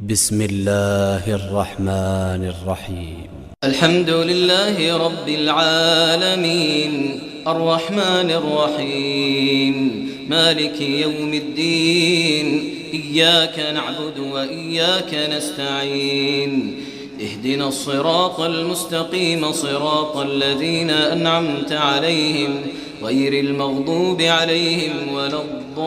بسم الله الرحمن الرحيم. الحمد لله رب العالمين الرحمن الرحيم مالك يوم الدين إياك نعبد وإياك نستعين اهدنا الصراط المستقيم صراط الذين أنعمت عليهم غير المغضوب عليهم ولا الضالين